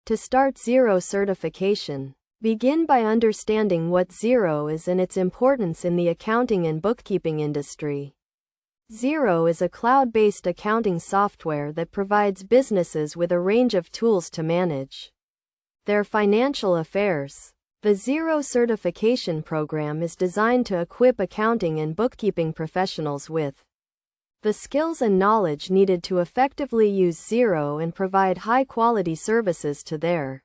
To start Xero certification, begin by understanding what Xero is and its importance in the accounting and bookkeeping industry. Xero is a cloud-based accounting software that provides businesses with a range of tools to manage their financial affairs. The Xero certification program is designed to equip accounting and bookkeeping professionals with the skills and knowledge needed to effectively use Xero and provide high-quality services to their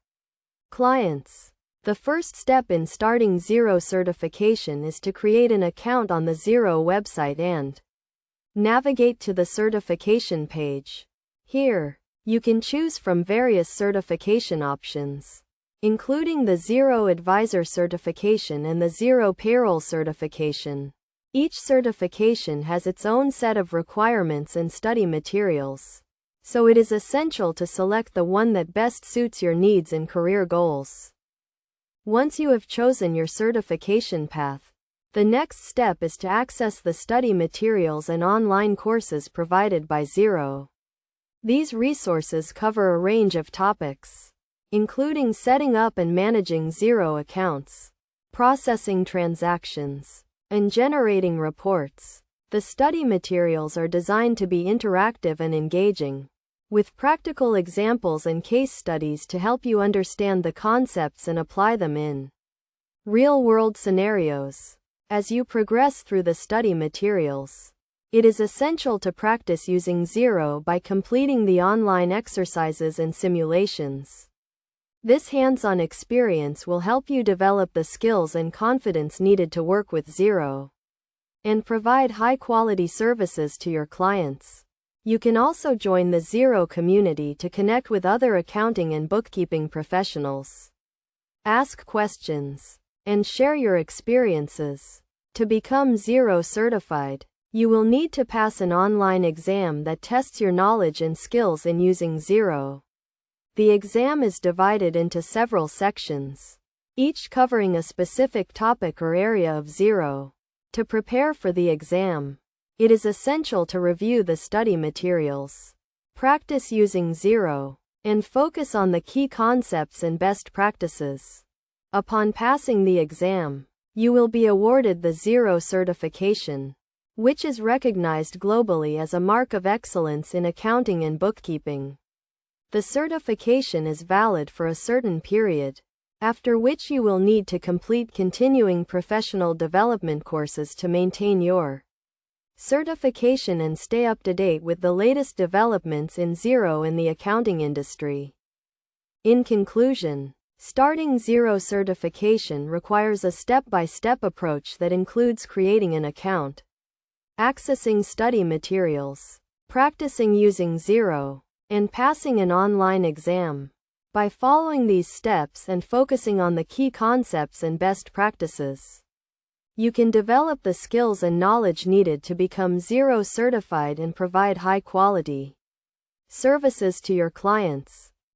clients. The first step in starting Xero certification is to create an account on the Xero website and navigate to the certification page. Here, you can choose from various certification options, including the Xero Advisor certification and the Xero Payroll certification. Each certification has its own set of requirements and study materials, so it is essential to select the one that best suits your needs and career goals. Once you have chosen your certification path, the next step is to access the study materials and online courses provided by Xero. These resources cover a range of topics, including setting up and managing Xero accounts, processing transactions, and generating reports. The study materials are designed to be interactive and engaging, with practical examples and case studies to help you understand the concepts and apply them in real-world scenarios. As you progress through the study materials, it is essential to practice using Xero by completing the online exercises and simulations. This hands-on experience will help you develop the skills and confidence needed to work with Xero and provide high-quality services to your clients. You can also join the Xero community to connect with other accounting and bookkeeping professionals, ask questions, and share your experiences. To become Xero certified, you will need to pass an online exam that tests your knowledge and skills in using Xero. The exam is divided into several sections, each covering a specific topic or area of Xero. To prepare for the exam, it is essential to review the study materials, practice using Xero, and focus on the key concepts and best practices. Upon passing the exam, you will be awarded the Xero certification, which is recognized globally as a mark of excellence in accounting and bookkeeping. The certification is valid for a certain period, after which you will need to complete continuing professional development courses to maintain your certification and stay up to date with the latest developments in Xero in the accounting industry. In conclusion, starting Xero certification requires a step-by-step approach that includes creating an account, accessing study materials, practicing using Xero, and passing an online exam. By following these steps and focusing on the key concepts and best practices, you can develop the skills and knowledge needed to become Xero certified and provide high-quality services to your clients.